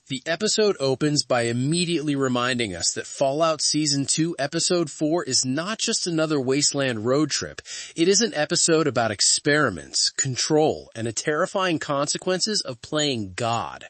The episode opens by immediately reminding us that Fallout Season 2 Episode 4 is not just another wasteland road trip. It is an episode about experiments, control, and the terrifying consequences of playing God.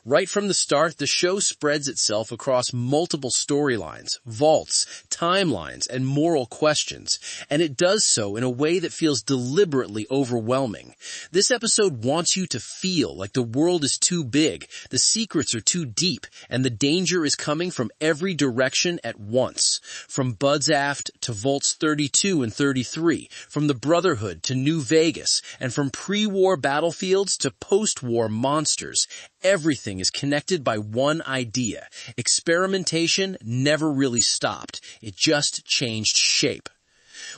Right from the start, the show spreads itself across multiple storylines, vaults, timelines, and moral questions, and it does so in a way that feels deliberately overwhelming. This episode wants you to feel like the world is too big, the secrets are too deep, and the danger is coming from every direction at once. From Bud's Aft to Vaults 32 and 33, from the Brotherhood to New Vegas, and from pre-war battlefields to post-war monsters. Everything is connected by one idea. Experimentation never really stopped. It just changed shape.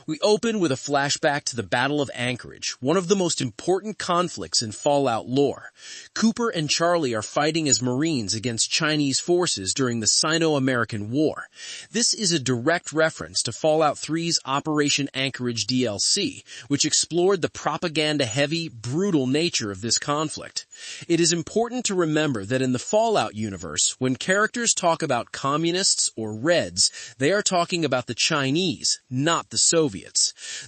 We open with a flashback to the Battle of Anchorage, one of the most important conflicts in Fallout lore. Cooper and Charlie are fighting as Marines against Chinese forces during the Sino-American War. This is a direct reference to Fallout 3's Operation Anchorage DLC, which explored the propaganda-heavy, brutal nature of this conflict. It is important to remember that in the Fallout universe, when characters talk about communists or Reds, they are talking about the Chinese, not the Soviets.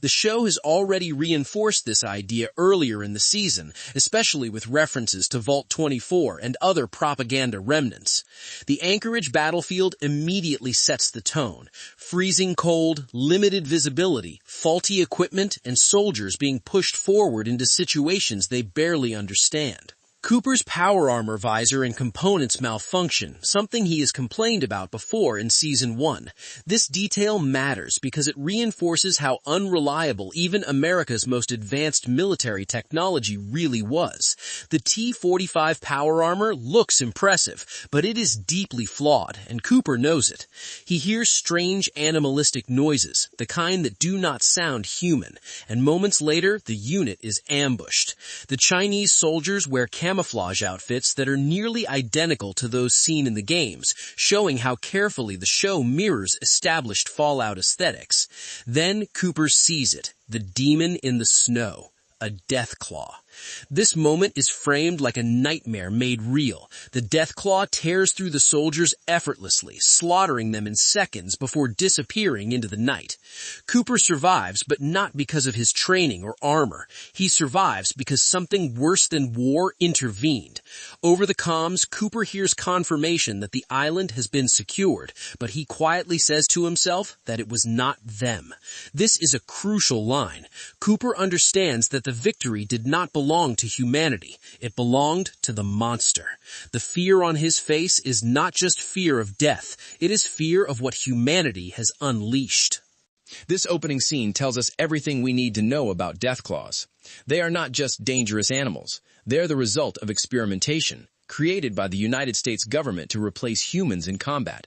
The show has already reinforced this idea earlier in the season, especially with references to Vault 24 and other propaganda remnants. The Anchorage battlefield immediately sets the tone. Freezing cold, limited visibility, faulty equipment, and soldiers being pushed forward into situations they barely understand. Cooper's power armor visor and components malfunction, something he has complained about before in Season 1. This detail matters because it reinforces how unreliable even America's most advanced military technology really was. The T-45 power armor looks impressive, but it is deeply flawed, and Cooper knows it. He hears strange animalistic noises, the kind that do not sound human, and moments later the unit is ambushed. The Chinese soldiers wear camouflage outfits that are nearly identical to those seen in the games, showing how carefully the show mirrors established Fallout aesthetics. Then Cooper sees it, the demon in the snow, a Deathclaw. This moment is framed like a nightmare made real. The Deathclaw tears through the soldiers effortlessly, slaughtering them in seconds before disappearing into the night. Cooper survives, but not because of his training or armor. He survives because something worse than war intervened. Over the comms, Cooper hears confirmation that the island has been secured, but he quietly says to himself that it was not them. This is a crucial line. Cooper understands that the victory did not belong to humanity. It belonged to the monster. The fear on his face is not just fear of death. It is fear of what humanity has unleashed. This opening scene tells us everything we need to know about Deathclaws. They are not just dangerous animals. They're the result of experimentation, created by the United States government to replace humans in combat.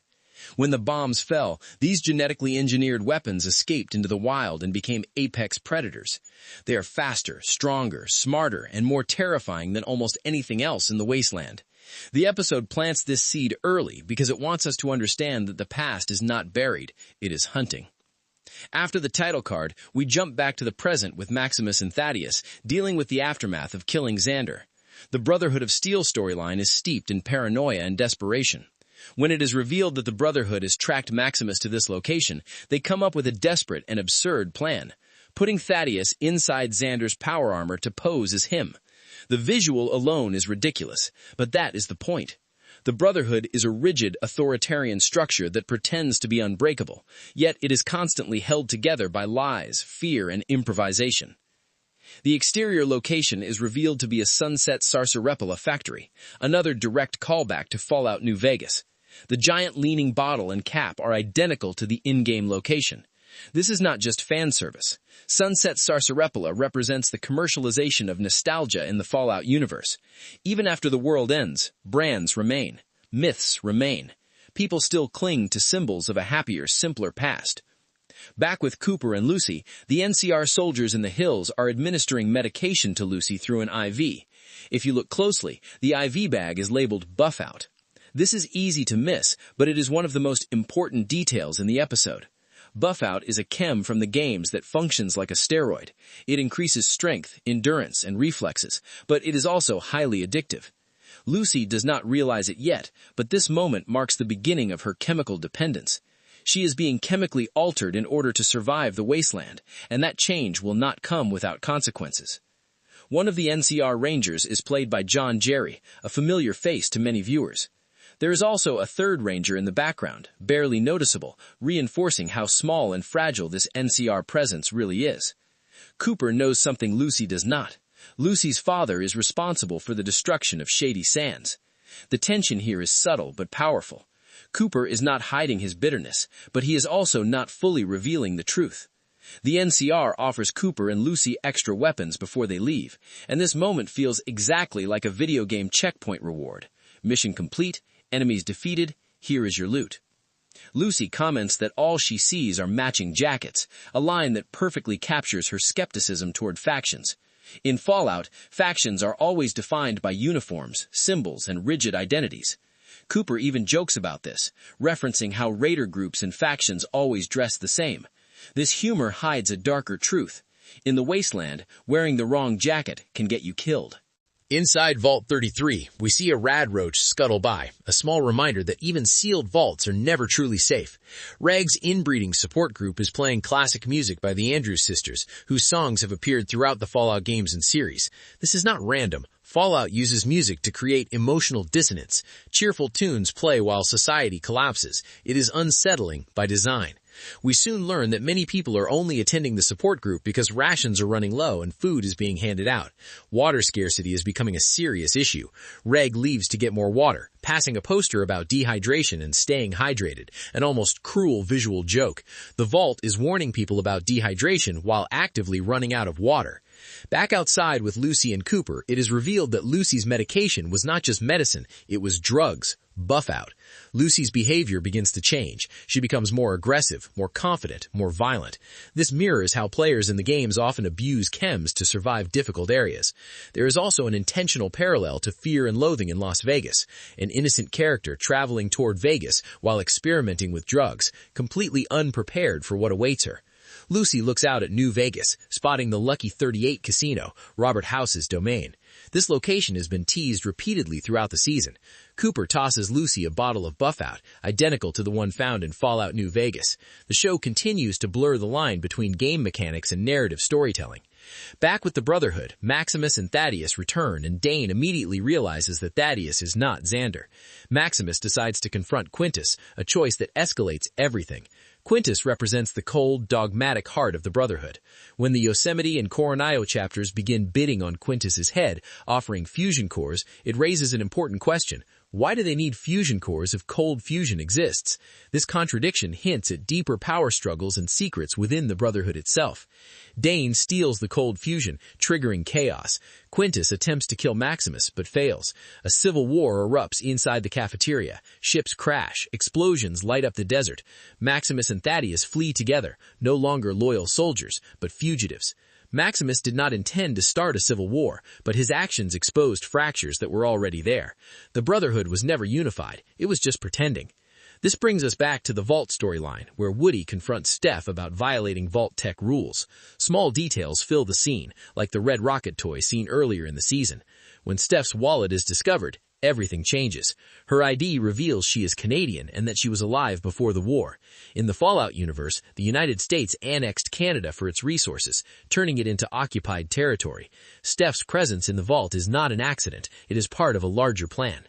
When the bombs fell, these genetically engineered weapons escaped into the wild and became apex predators. They are faster, stronger, smarter, and more terrifying than almost anything else in the wasteland. The episode plants this seed early because it wants us to understand that the past is not buried, it is hunting. After the title card, we jump back to the present with Maximus and Thaddeus dealing with the aftermath of killing Xander. The Brotherhood of Steel storyline is steeped in paranoia and desperation. When it is revealed that the Brotherhood has tracked Maximus to this location, they come up with a desperate and absurd plan, putting Thaddeus inside Xander's power armor to pose as him. The visual alone is ridiculous, but that is the point. The Brotherhood is a rigid, authoritarian structure that pretends to be unbreakable, yet it is constantly held together by lies, fear, and improvisation. The exterior location is revealed to be a Sunset Sarsaparilla factory, another direct callback to Fallout New Vegas. The giant leaning bottle and cap are identical to the in-game location. This is not just fan service. Sunset Sarsaparilla represents the commercialization of nostalgia in the Fallout universe. Even after the world ends, brands remain. Myths remain. People still cling to symbols of a happier, simpler past. Back with Cooper and Lucy, the NCR soldiers in the hills are administering medication to Lucy through an IV. If you look closely, the IV bag is labeled Buff Out. This is easy to miss, but it is one of the most important details in the episode. Buff Out is a chem from the games that functions like a steroid. It increases strength, endurance, and reflexes, but it is also highly addictive. Lucy does not realize it yet, but this moment marks the beginning of her chemical dependence. She is being chemically altered in order to survive the wasteland, and that change will not come without consequences. One of the NCR Rangers is played by John Jerry, a familiar face to many viewers. There is also a third Ranger in the background, barely noticeable, reinforcing how small and fragile this NCR presence really is. Cooper knows something Lucy does not. Lucy's father is responsible for the destruction of Shady Sands. The tension here is subtle but powerful. Cooper is not hiding his bitterness, but he is also not fully revealing the truth. The NCR offers Cooper and Lucy extra weapons before they leave, and this moment feels exactly like a video game checkpoint reward. Mission complete, enemies defeated, here is your loot. Lucy comments that all she sees are matching jackets, a line that perfectly captures her skepticism toward factions. In Fallout, factions are always defined by uniforms, symbols, and rigid identities. Cooper even jokes about this, referencing how raider groups and factions always dress the same. This humor hides a darker truth. In the wasteland, wearing the wrong jacket can get you killed. Inside Vault 33, we see a radroach scuttle by, a small reminder that even sealed vaults are never truly safe. Reg's inbreeding support group is playing classic music by the Andrews Sisters, whose songs have appeared throughout the Fallout games and series. This is not random. Fallout uses music to create emotional dissonance. Cheerful tunes play while society collapses. It is unsettling by design. We soon learn that many people are only attending the support group because rations are running low and food is being handed out. Water scarcity is becoming a serious issue. Reg leaves to get more water, passing a poster about dehydration and staying hydrated, an almost cruel visual joke. The Vault is warning people about dehydration while actively running out of water. Back outside with Lucy and Cooper, it is revealed that Lucy's medication was not just medicine, it was drugs. Buff out. Lucy's behavior begins to change. She becomes more aggressive, more confident, more violent. This mirrors how players in the games often abuse chems to survive difficult areas. There is also an intentional parallel to Fear and Loathing in Las Vegas, an innocent character traveling toward Vegas while experimenting with drugs, completely unprepared for what awaits her. Lucy looks out at New Vegas, spotting the Lucky 38 casino, Robert House's domain. This location has been teased repeatedly throughout the season. Cooper tosses Lucy a bottle of Buff-Out, identical to the one found in Fallout New Vegas. The show continues to blur the line between game mechanics and narrative storytelling. Back with the Brotherhood, Maximus and Thaddeus return, and Dane immediately realizes that Thaddeus is not Xander. Maximus decides to confront Quintus, a choice that escalates everything. Quintus represents the cold, dogmatic heart of the Brotherhood. When the Yosemite and Coronado chapters begin bidding on Quintus's head, offering fusion cores, it raises an important question. Why do they need fusion cores if cold fusion exists? This contradiction hints at deeper power struggles and secrets within the Brotherhood itself. Dane steals the cold fusion, triggering chaos. Quintus attempts to kill Maximus, but fails. A civil war erupts inside the cafeteria. Ships crash. Explosions light up the desert. Maximus and Thaddeus flee together, no longer loyal soldiers, but fugitives. Maximus did not intend to start a civil war, but his actions exposed fractures that were already there. The Brotherhood was never unified. It was just pretending. This brings us back to the Vault storyline, where Woody confronts Steph about violating Vault-Tec rules. Small details fill the scene, like the red rocket toy seen earlier in the season. When Steph's wallet is discovered, everything changes. Her ID reveals she is Canadian and that she was alive before the war. In the Fallout universe, the United States annexed Canada for its resources, turning it into occupied territory. Steph's presence in the Vault is not an accident. It is part of a larger plan.